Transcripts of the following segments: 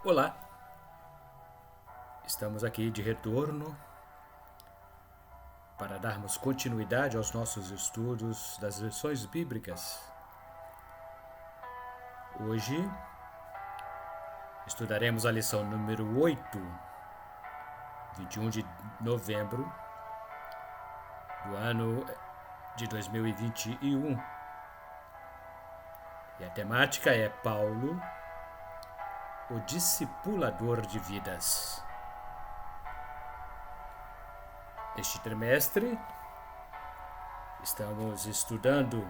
Olá, estamos aqui de retorno para darmos continuidade aos nossos estudos das lições bíblicas. Hoje estudaremos a lição número 8, 21 de novembro do ano de 2021. E a temática é Paulo, o discipulador de vidas. Neste trimestre, estamos estudando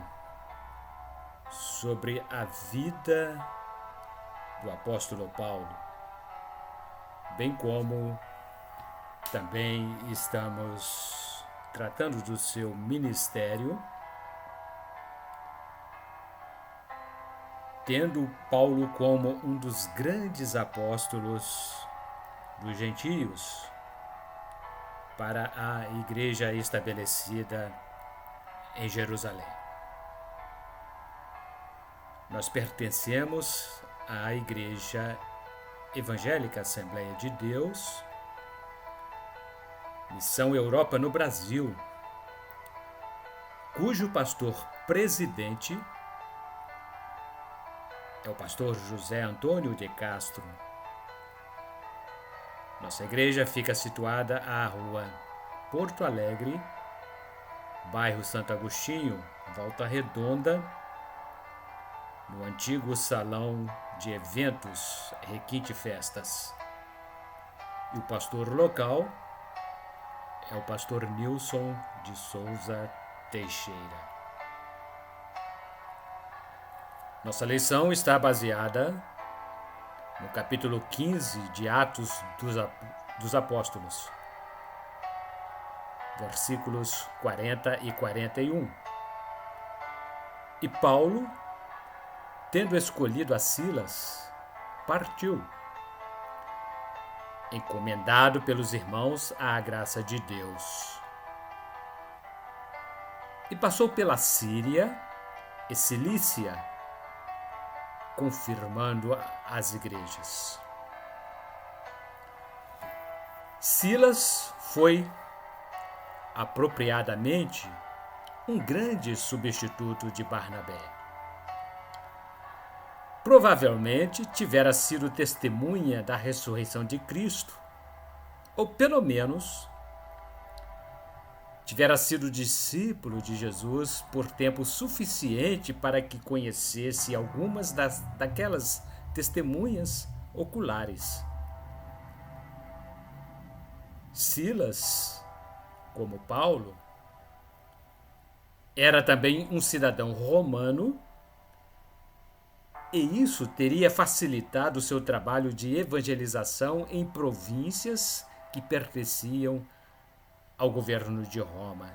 sobre a vida do apóstolo Paulo, bem como também estamos tratando do seu ministério, tendo Paulo como um dos grandes apóstolos dos gentios para a igreja estabelecida em Jerusalém. Nós pertencemos à Igreja Evangélica Assembleia de Deus, Missão Europa no Brasil, cujo pastor presidente é o pastor José Antônio de Castro. Nossa igreja fica situada à rua Porto Alegre, bairro Santo Agostinho, Volta Redonda, no antigo salão de eventos Requinte Festas. E o pastor local é o pastor Nilson de Souza Teixeira. Nossa lição está baseada no capítulo 15 de Atos dos Apóstolos, versículos 40 e 41. E Paulo, tendo escolhido a Silas, partiu, encomendado pelos irmãos à graça de Deus. E passou pela Síria e Cilícia, confirmando as igrejas. Silas foi, apropriadamente, um grande substituto de Barnabé. Provavelmente tivera sido testemunha da ressurreição de Cristo, ou pelo menos tivera sido discípulo de Jesus por tempo suficiente para que conhecesse algumas daquelas testemunhas oculares. Silas, como Paulo, era também um cidadão romano, e isso teria facilitado seu trabalho de evangelização em províncias que pertenciam ao governo de Roma.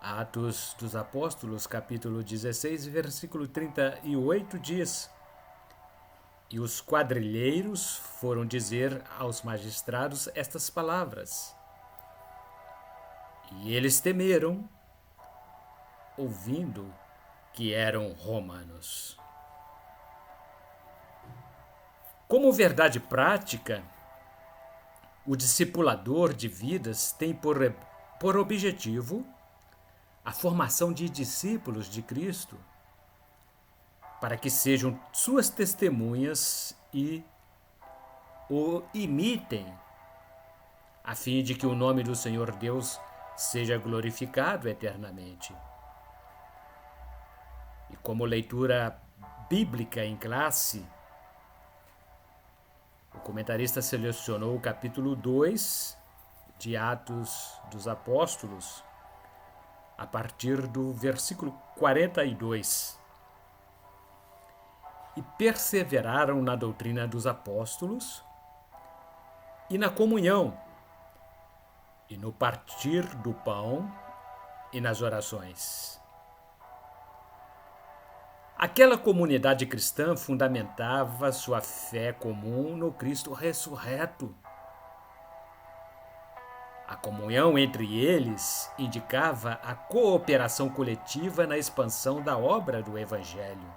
Atos dos Apóstolos, capítulo 16, versículo 38 diz: E os quadrilheiros foram dizer aos magistrados estas palavras. E eles temeram, ouvindo que eram romanos. Como verdade prática, o discipulador de vidas tem por objetivo a formação de discípulos de Cristo, para que sejam suas testemunhas e o imitem, a fim de que o nome do Senhor Deus seja glorificado eternamente. E como leitura bíblica em classe, o comentarista selecionou o capítulo 2 de Atos dos Apóstolos, a partir do versículo 42. E perseveraram na doutrina dos apóstolos, e na comunhão, e no partir do pão, e nas orações. Aquela comunidade cristã fundamentava sua fé comum no Cristo ressurreto. A comunhão entre eles indicava a cooperação coletiva na expansão da obra do Evangelho.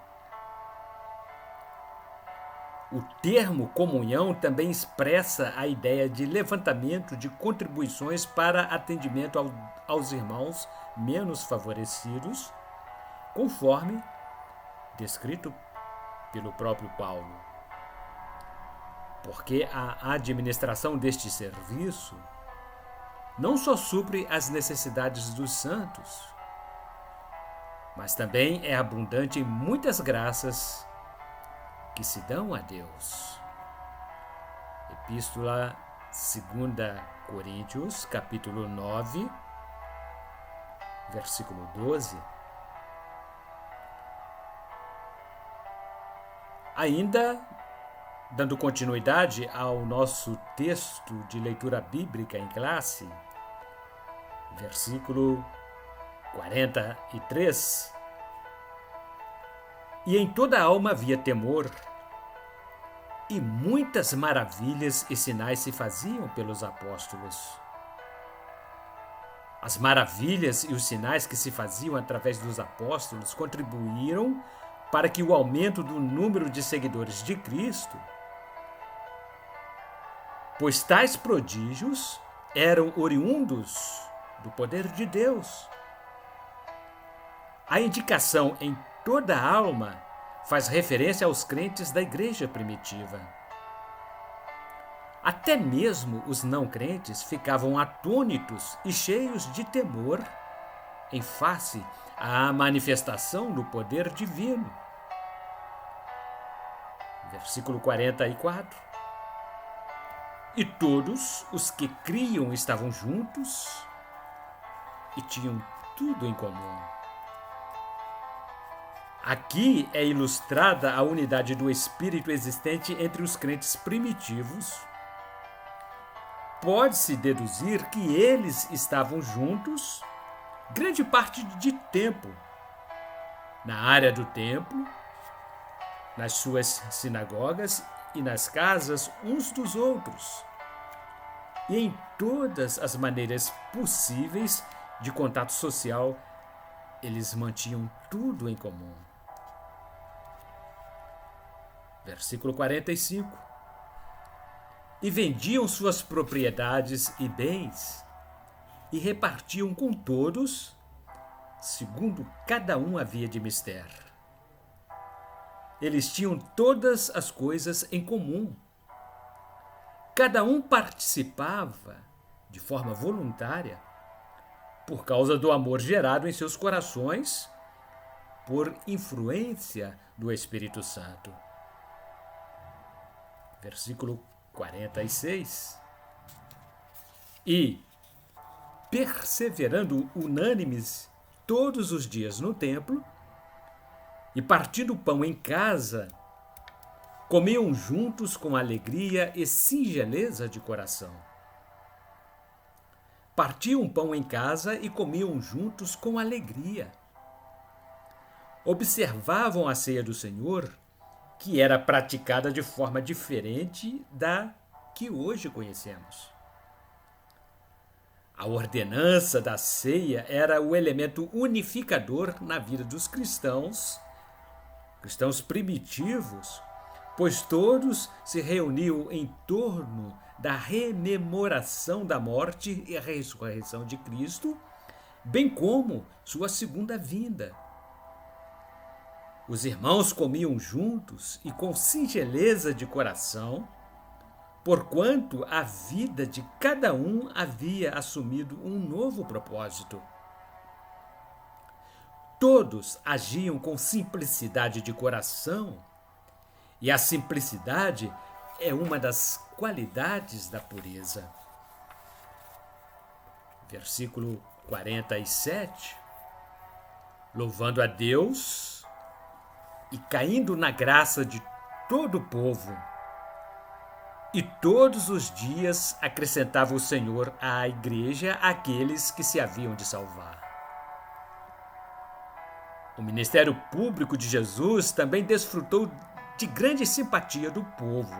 O termo comunhão também expressa a ideia de levantamento de contribuições para atendimento aos irmãos menos favorecidos, conforme descrito pelo próprio Paulo. Porque a administração deste serviço não só supre as necessidades dos santos, mas também é abundante em muitas graças que se dão a Deus. Epístola 2 Coríntios, capítulo 9, versículo 12. Ainda, dando continuidade ao nosso texto de leitura bíblica em classe, versículo 43. E em toda a alma havia temor, e muitas maravilhas e sinais se faziam pelos apóstolos. As maravilhas e os sinais que se faziam através dos apóstolos contribuíram para que o aumento do número de seguidores de Cristo, pois tais prodígios eram oriundos do poder de Deus. A indicação em toda a alma faz referência aos crentes da igreja primitiva. Até mesmo os não crentes ficavam atônitos e cheios de temor em face à manifestação do poder divino. Versículo 44. E todos os que criam estavam juntos e tinham tudo em comum. Aqui é ilustrada a unidade do Espírito existente entre os crentes primitivos. Pode-se deduzir que eles estavam juntos grande parte de tempo na área do templo, nas suas sinagogas e nas casas uns dos outros, e em todas as maneiras possíveis de contato social, eles mantinham tudo em comum. Versículo 45. E vendiam suas propriedades e bens e repartiam com todos, segundo cada um havia de mister. Eles tinham todas as coisas em comum. Cada um participava de forma voluntária por causa do amor gerado em seus corações por influência do Espírito Santo. Versículo 46. E, perseverando unânimes todos os dias no templo, e partindo o pão em casa, comiam juntos com alegria e singeleza de coração. Partiam o pão em casa e comiam juntos com alegria. Observavam a ceia do Senhor, que era praticada de forma diferente da que hoje conhecemos. A ordenança da ceia era o elemento unificador na vida dos cristãos primitivos, pois todos se reuniam em torno da rememoração da morte e a ressurreição de Cristo, bem como sua segunda vinda. Os irmãos comiam juntos e com singeleza de coração, porquanto a vida de cada um havia assumido um novo propósito. Todos agiam com simplicidade de coração, e a simplicidade é uma das qualidades da pureza. Versículo 47. Louvando a Deus e caindo na graça de todo o povo, e todos os dias acrescentava o Senhor à igreja aqueles que se haviam de salvar. O ministério público de Jesus também desfrutou de grande simpatia do povo,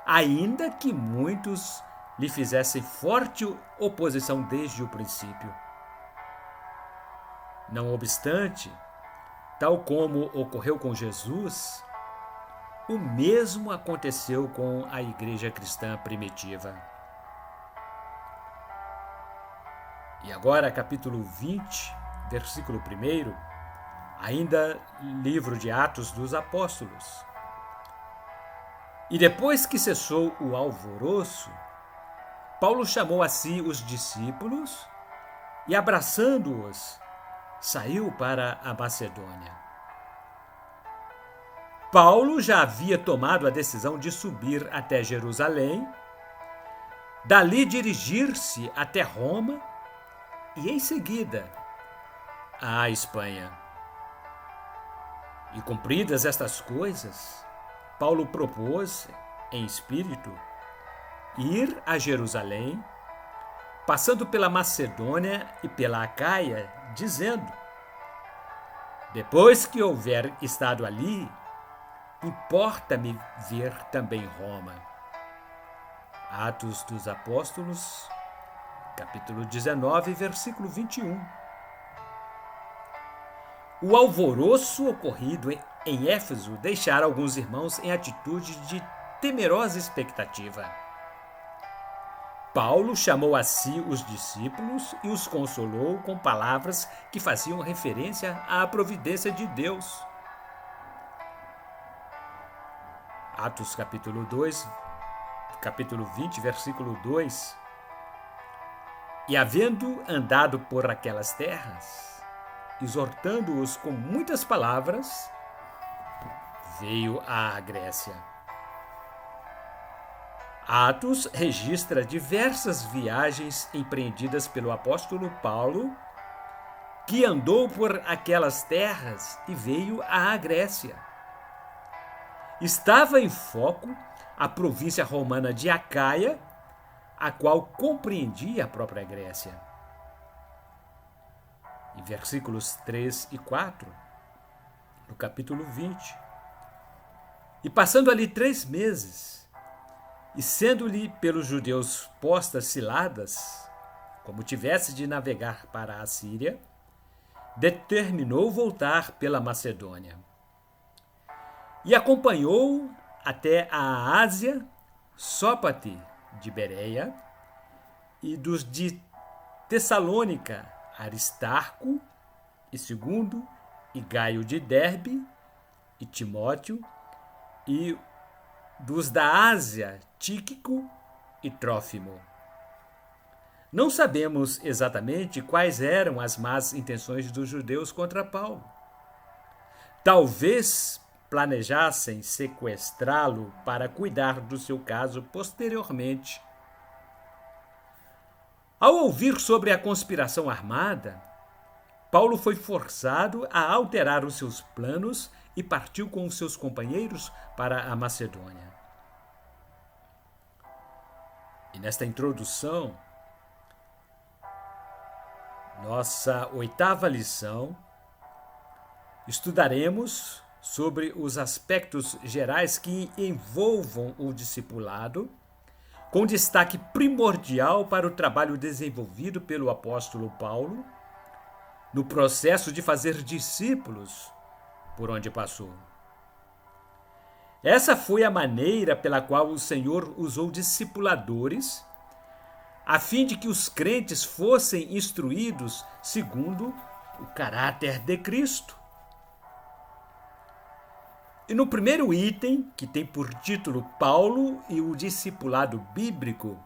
ainda que muitos lhe fizessem forte oposição desde o princípio. Não obstante, tal como ocorreu com Jesus, o mesmo aconteceu com a igreja cristã primitiva. E agora, capítulo 20, versículo 1, ainda livro de Atos dos Apóstolos. E depois que cessou o alvoroço, Paulo chamou a si os discípulos e, abraçando-os, saiu para a Macedônia. Paulo já havia tomado a decisão de subir até Jerusalém, dali dirigir-se até Roma e, em seguida, à Espanha. E cumpridas estas coisas, Paulo propôs, em espírito, ir a Jerusalém, passando pela Macedônia e pela Acaia, dizendo: depois que houver estado ali, importa-me ver também Roma. Atos dos Apóstolos, capítulo 19, versículo 21. O alvoroço ocorrido em Éfeso deixara alguns irmãos em atitude de temerosa expectativa. Paulo chamou a si os discípulos e os consolou com palavras que faziam referência à providência de Deus. Atos capítulo 2, capítulo 20, versículo 2. E havendo andado por aquelas terras, exortando-os com muitas palavras, veio à Grécia. Atos registra diversas viagens empreendidas pelo apóstolo Paulo, que andou por aquelas terras e veio à Grécia. Estava em foco a província romana de Acaia, a qual compreendia a própria Grécia. Em versículos 3 e 4, no capítulo 20. E passando ali 3 meses, e sendo-lhe pelos judeus postas ciladas, como tivesse de navegar para a Síria, determinou voltar pela Macedônia. E acompanhou até a Ásia Sópate de Bereia e dos de Tessalônica, Aristarco e Segundo, e Gaio de Derbe e Timóteo, e dos da Ásia, Tíquico e Trófimo. Não sabemos exatamente quais eram as más intenções dos judeus contra Paulo. Talvez planejassem sequestrá-lo para cuidar do seu caso posteriormente. Ao ouvir sobre a conspiração armada, Paulo foi forçado a alterar os seus planos e partiu com os seus companheiros para a Macedônia. E nesta introdução, nossa 8ª lição, estudaremos sobre os aspectos gerais que envolvam o discipulado, com destaque primordial para o trabalho desenvolvido pelo apóstolo Paulo no processo de fazer discípulos por onde passou. Essa foi a maneira pela qual o Senhor usou discipuladores, a fim de que os crentes fossem instruídos segundo o caráter de Cristo. E no primeiro item, que tem por título Paulo e o discipulado bíblico,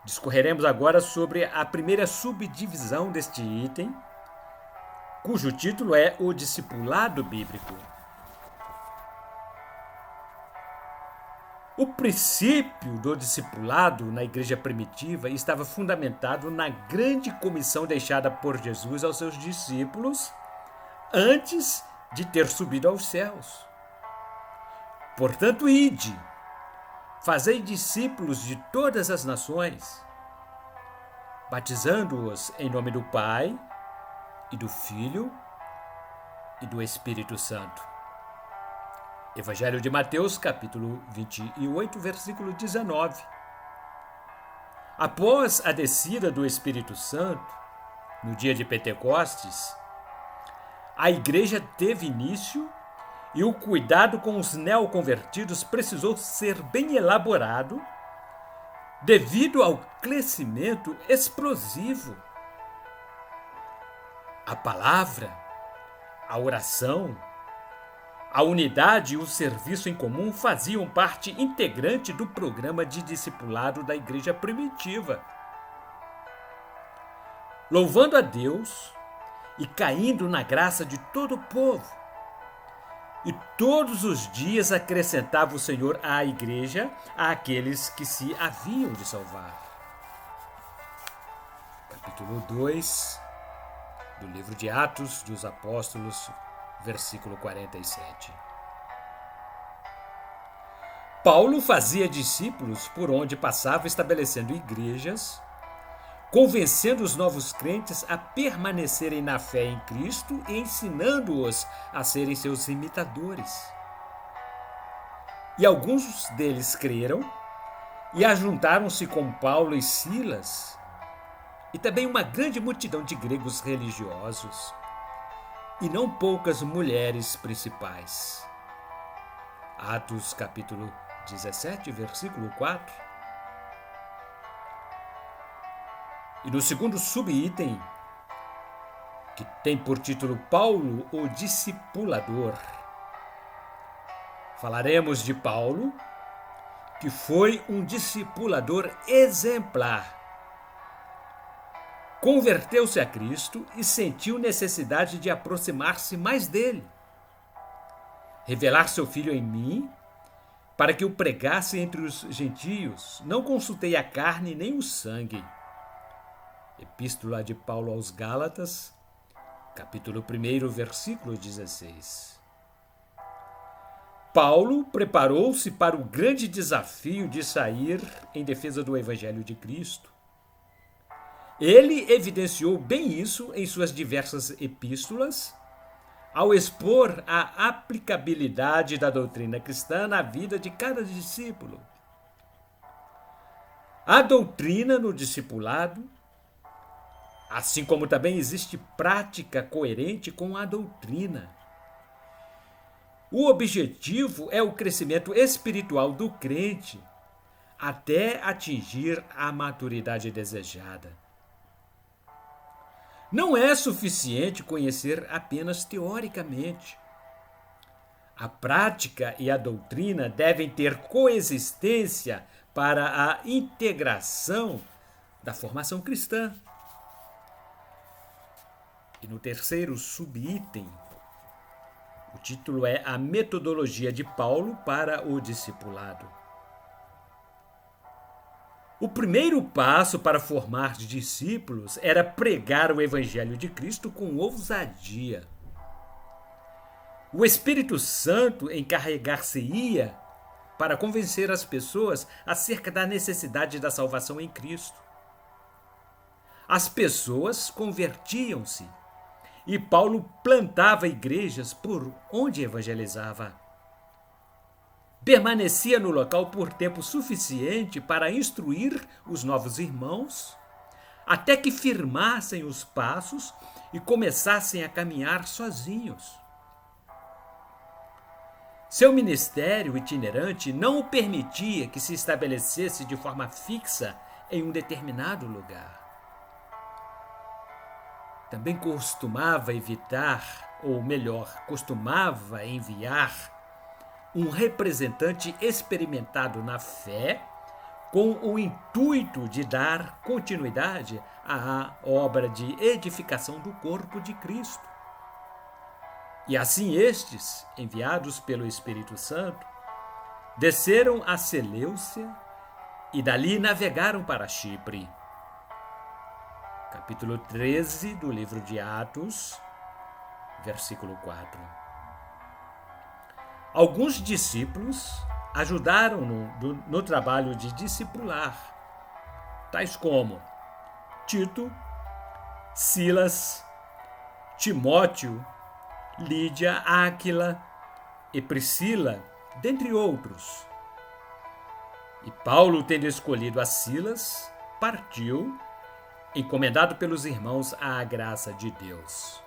discorreremos agora sobre a primeira subdivisão deste item, cujo título é o discipulado bíblico. O princípio do discipulado na igreja primitiva estava fundamentado na grande comissão deixada por Jesus aos seus discípulos antes de ter subido aos céus. Portanto, ide, fazei discípulos de todas as nações, batizando-os em nome do Pai e do Filho e do Espírito Santo. Evangelho de Mateus, capítulo 28, versículo 19. Após a descida do Espírito Santo, no dia de Pentecostes, a igreja teve início e o cuidado com os neoconvertidos precisou ser bem elaborado devido ao crescimento explosivo. A palavra, a oração, a unidade e o serviço em comum faziam parte integrante do programa de discipulado da igreja primitiva. Louvando a Deus e caindo na graça de todo o povo. E todos os dias acrescentava o Senhor à igreja àqueles que se haviam de salvar. Capítulo 2 do livro de Atos dos Apóstolos, versículo 47. Paulo fazia discípulos por onde passava, estabelecendo igrejas, convencendo os novos crentes a permanecerem na fé em Cristo e ensinando-os a serem seus imitadores. E alguns deles creram e ajuntaram-se com Paulo e Silas, e também uma grande multidão de gregos religiosos, e não poucas mulheres principais. Atos capítulo 17, versículo 4. E no segundo subitem, que tem por título Paulo, o discipulador, falaremos de Paulo, que foi um discipulador exemplar. Converteu-se a Cristo e sentiu necessidade de aproximar-se mais dele. Revelar seu filho em mim, para que o pregasse entre os gentios. Não consultei a carne nem o sangue. Epístola de Paulo aos Gálatas, capítulo 1, versículo 16. Paulo preparou-se para o grande desafio de sair em defesa do Evangelho de Cristo. Ele evidenciou bem isso em suas diversas epístolas, ao expor a aplicabilidade da doutrina cristã na vida de cada discípulo. A doutrina no discipulado, assim como também existe prática coerente com a doutrina. O objetivo é o crescimento espiritual do crente até atingir a maturidade desejada. Não é suficiente conhecer apenas teoricamente. A prática e a doutrina devem ter coexistência para a integração da formação cristã. E no terceiro subitem, o título é A Metodologia de Paulo para o Discipulado. O primeiro passo para formar discípulos era pregar o Evangelho de Cristo com ousadia. O Espírito Santo encarregar-se-ia para convencer as pessoas acerca da necessidade da salvação em Cristo. As pessoas convertiam-se e Paulo plantava igrejas por onde evangelizava. Permanecia no local por tempo suficiente para instruir os novos irmãos, até que firmassem os passos e começassem a caminhar sozinhos. Seu ministério itinerante não o permitia que se estabelecesse de forma fixa em um determinado lugar. Também costumava enviar um representante experimentado na fé com o intuito de dar continuidade à obra de edificação do corpo de Cristo. E assim estes, enviados pelo Espírito Santo, desceram a Seleucia e dali navegaram para Chipre. Capítulo 13 do livro de Atos, versículo 4. Alguns discípulos ajudaram no trabalho de discipular, tais como Tito, Silas, Timóteo, Lídia, Áquila e Priscila, dentre outros. E Paulo, tendo escolhido a Silas, partiu, encomendado pelos irmãos à graça de Deus.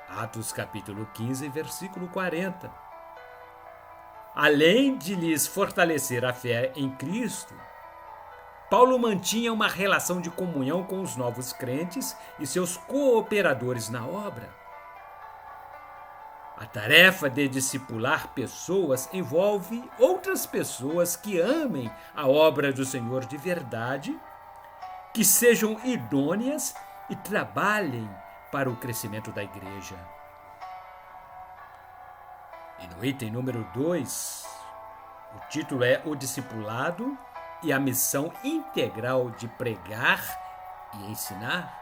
Atos capítulo 15, versículo 40. Além de lhes fortalecer a fé em Cristo, Paulo mantinha uma relação de comunhão com os novos crentes e seus cooperadores na obra. A tarefa de discipular pessoas envolve outras pessoas que amem a obra do Senhor de verdade, que sejam idôneas e trabalhem para o crescimento da igreja. E no item número 2, o título é O Discipulado e a Missão Integral de Pregar e Ensinar.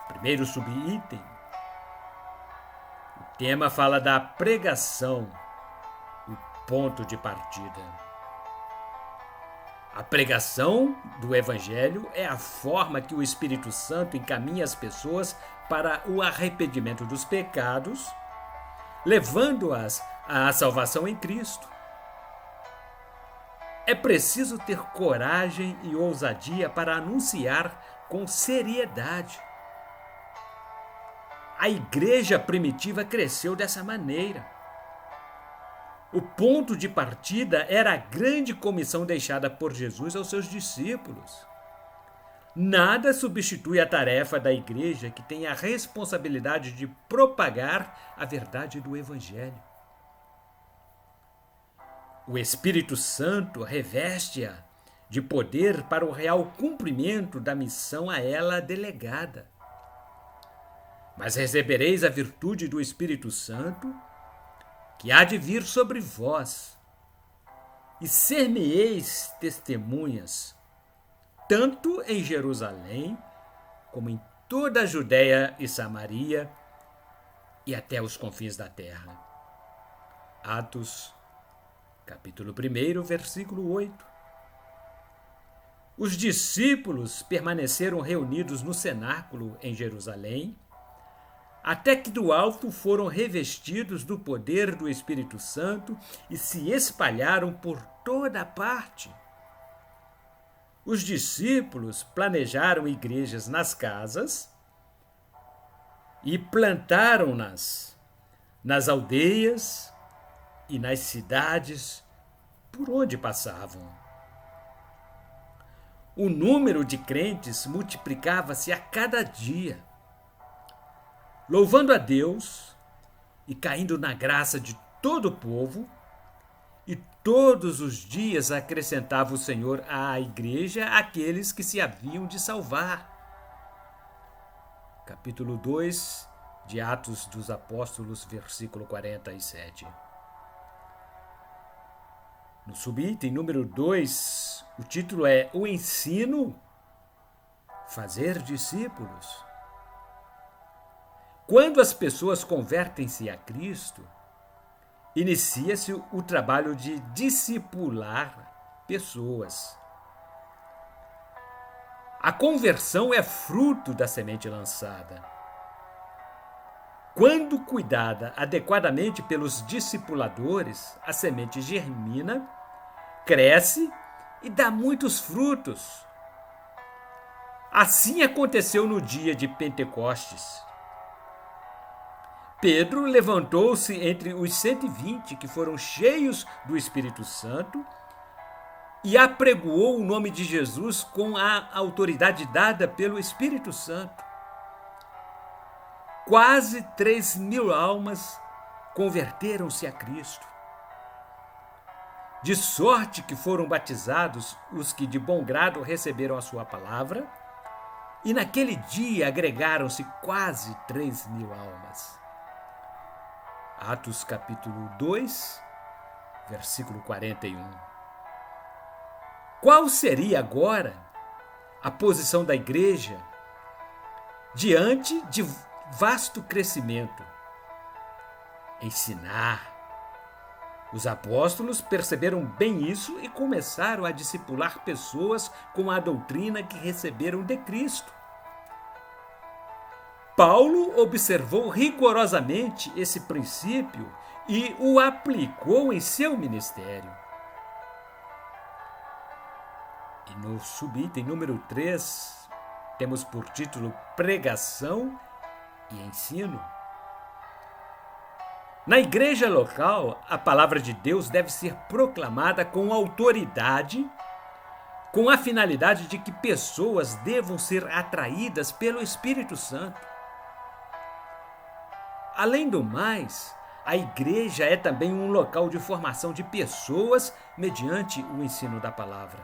Primeiro subitem. O tema fala da pregação, o ponto de partida. A pregação do Evangelho é a forma que o Espírito Santo encaminha as pessoas para o arrependimento dos pecados, levando-as à salvação em Cristo. É preciso ter coragem e ousadia para anunciar com seriedade. A igreja primitiva cresceu dessa maneira. O ponto de partida era a grande comissão deixada por Jesus aos seus discípulos. Nada substitui a tarefa da igreja, que tem a responsabilidade de propagar a verdade do Evangelho. O Espírito Santo reveste-a de poder para o real cumprimento da missão a ela delegada. Mas recebereis a virtude do Espírito Santo, que há de vir sobre vós, e ser-me-eis testemunhas, tanto em Jerusalém, como em toda a Judéia e Samaria, e até os confins da terra. Atos, capítulo 1, versículo 8. Os discípulos permaneceram reunidos no cenáculo em Jerusalém, até que do alto foram revestidos do poder do Espírito Santo e se espalharam por toda a parte. Os discípulos planejaram igrejas nas casas e plantaram-nas nas aldeias e nas cidades por onde passavam. O número de crentes multiplicava-se a cada dia. Louvando a Deus e caindo na graça de todo o povo, e todos os dias acrescentava o Senhor à igreja aqueles que se haviam de salvar. Capítulo 2 de Atos dos Apóstolos, versículo 47. No subitem número 2, o título é O Ensino, Fazer Discípulos. Quando as pessoas convertem-se a Cristo, inicia-se o trabalho de discipular pessoas. A conversão é fruto da semente lançada. Quando cuidada adequadamente pelos discipuladores, a semente germina, cresce e dá muitos frutos. Assim aconteceu no dia de Pentecostes. Pedro levantou-se entre os 120 que foram cheios do Espírito Santo e apregoou o nome de Jesus com a autoridade dada pelo Espírito Santo. Quase 3.000 almas converteram-se a Cristo. De sorte que foram batizados os que de bom grado receberam a sua palavra, e naquele dia agregaram-se quase 3.000 almas. Atos capítulo 2, versículo 41. Qual seria agora a posição da igreja diante de vasto crescimento? Ensinar. Os apóstolos perceberam bem isso e começaram a discipular pessoas com a doutrina que receberam de Cristo. Paulo observou rigorosamente esse princípio e o aplicou em seu ministério. E no subitem número 3, temos por título Pregação e ensino. Na igreja local, a palavra de Deus deve ser proclamada com autoridade, com a finalidade de que pessoas devam ser atraídas pelo Espírito Santo. Além do mais, a igreja é também um local de formação de pessoas mediante o ensino da palavra.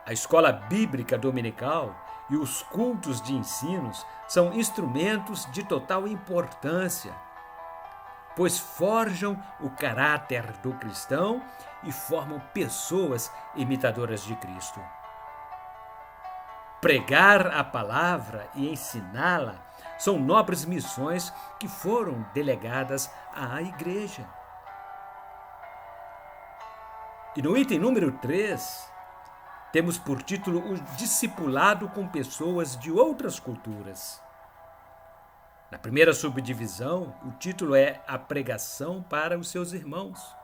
A escola bíblica dominical e os cultos de ensinos são instrumentos de total importância, pois forjam o caráter do cristão e formam pessoas imitadoras de Cristo. Pregar a palavra e ensiná-la são nobres missões que foram delegadas à igreja. E no item número 3, temos por título o discipulado com pessoas de outras culturas. Na primeira subdivisão, o título é A Pregação para os seus irmãos.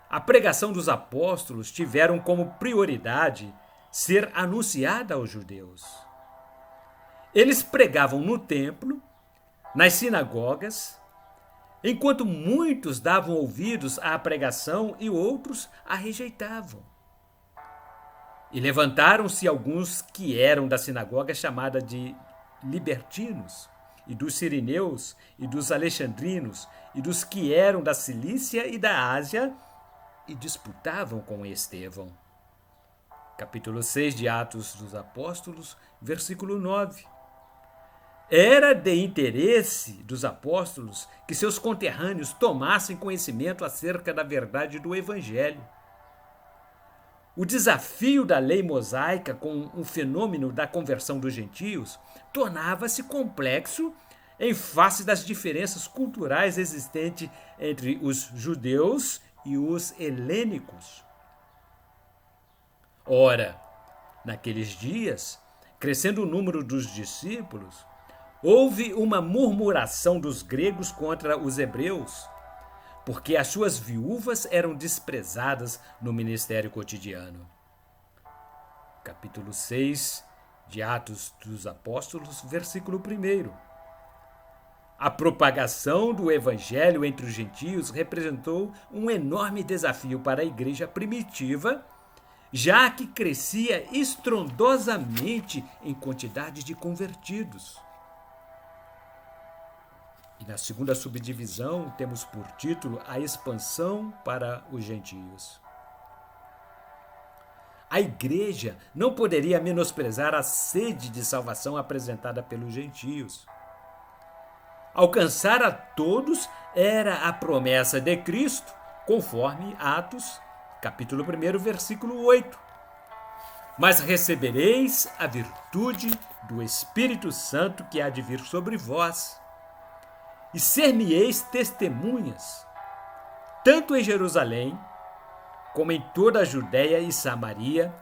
A pregação dos apóstolos tiveram como prioridade ser anunciada aos judeus. Eles pregavam no templo, nas sinagogas, enquanto muitos davam ouvidos à pregação e outros a rejeitavam. E levantaram-se alguns que eram da sinagoga chamada de libertinos, e dos sirineus, e dos alexandrinos, e dos que eram da Cilícia e da Ásia, e disputavam com Estevão. Capítulo 6 de Atos dos Apóstolos, versículo 9. Era de interesse dos apóstolos que seus conterrâneos tomassem conhecimento acerca da verdade do Evangelho. O desafio da lei mosaica com o fenômeno da conversão dos gentios tornava-se complexo em face das diferenças culturais existentes entre os judeus e os helênicos. Ora, naqueles dias, crescendo o número dos discípulos, houve uma murmuração dos gregos contra os hebreus, porque as suas viúvas eram desprezadas no ministério cotidiano. Capítulo 6 de Atos dos Apóstolos, versículo 1. A propagação do evangelho entre os gentios representou um enorme desafio para a igreja primitiva, já que crescia estrondosamente em quantidade de convertidos. E na segunda subdivisão temos por título a expansão para os gentios. A igreja não poderia menosprezar a sede de salvação apresentada pelos gentios. Alcançar a todos era a promessa de Cristo, conforme Atos, capítulo 1, versículo 8. Mas recebereis a virtude do Espírito Santo que há de vir sobre vós, e ser-me-eis testemunhas, tanto em Jerusalém, como em toda a Judéia e Samaria,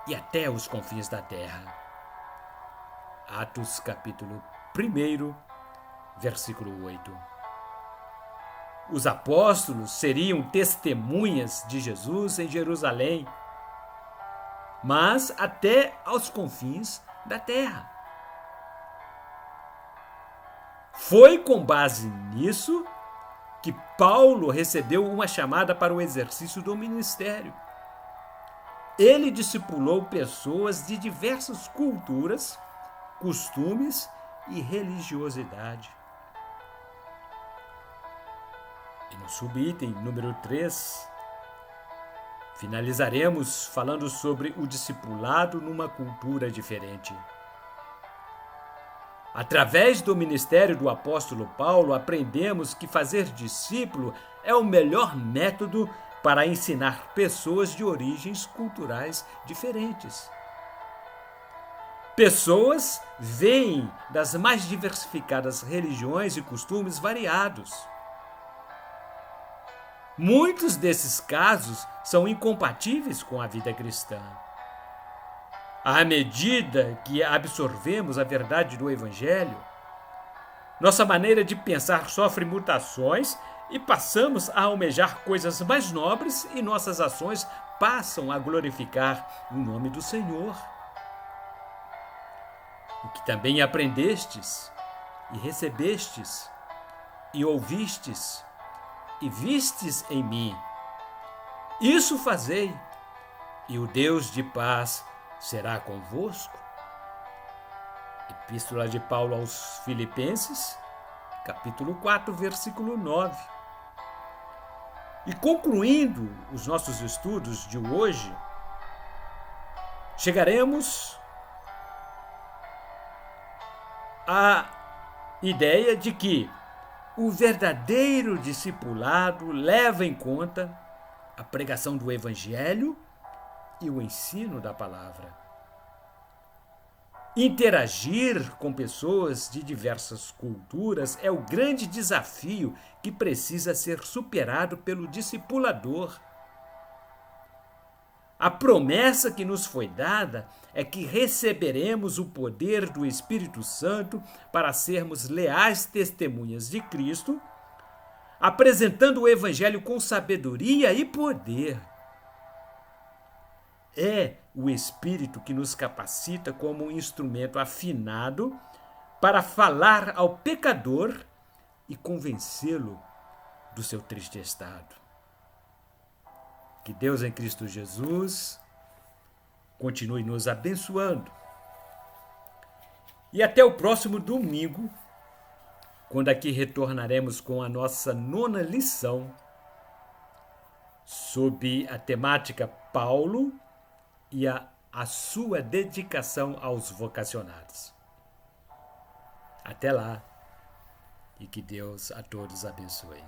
e até os confins da terra. Atos capítulo 1, versículo 8. Os apóstolos seriam testemunhas de Jesus em Jerusalém, mas até aos confins da terra. Foi com base nisso que Paulo recebeu uma chamada para o exercício do ministério. Ele discipulou pessoas de diversas culturas, costumes e religiosidade. E no subitem número 3, finalizaremos falando sobre o discipulado numa cultura diferente. Através do ministério do apóstolo Paulo, aprendemos que fazer discípulo é o melhor método para ensinar pessoas de origens culturais diferentes. Pessoas vêm das mais diversificadas religiões e costumes variados. Muitos desses casos são incompatíveis com a vida cristã. À medida que absorvemos a verdade do Evangelho, nossa maneira de pensar sofre mutações e passamos a almejar coisas mais nobres e nossas ações passam a glorificar o nome do Senhor. o que também aprendestes e recebestes e ouvistes e vistes em mim, isso fazei, e o Deus de paz será convosco. Epístola de Paulo aos Filipenses, capítulo 4, versículo 9. E concluindo os nossos estudos de hoje, chegaremos à ideia de que o verdadeiro discipulado leva em conta a pregação do Evangelho e o ensino da palavra. Interagir com pessoas de diversas culturas é o grande desafio que precisa ser superado pelo discipulador. A promessa que nos foi dada é que receberemos o poder do Espírito Santo para sermos leais testemunhas de Cristo, apresentando o Evangelho com sabedoria e poder. É o Espírito que nos capacita como um instrumento afinado para falar ao pecador e convencê-lo do seu triste estado. Que Deus em Cristo Jesus continue nos abençoando. E até o próximo domingo, quando aqui retornaremos com a nossa 9ª lição sob a temática Paulo e a sua dedicação aos vocacionados. Até lá, e que Deus a todos abençoe.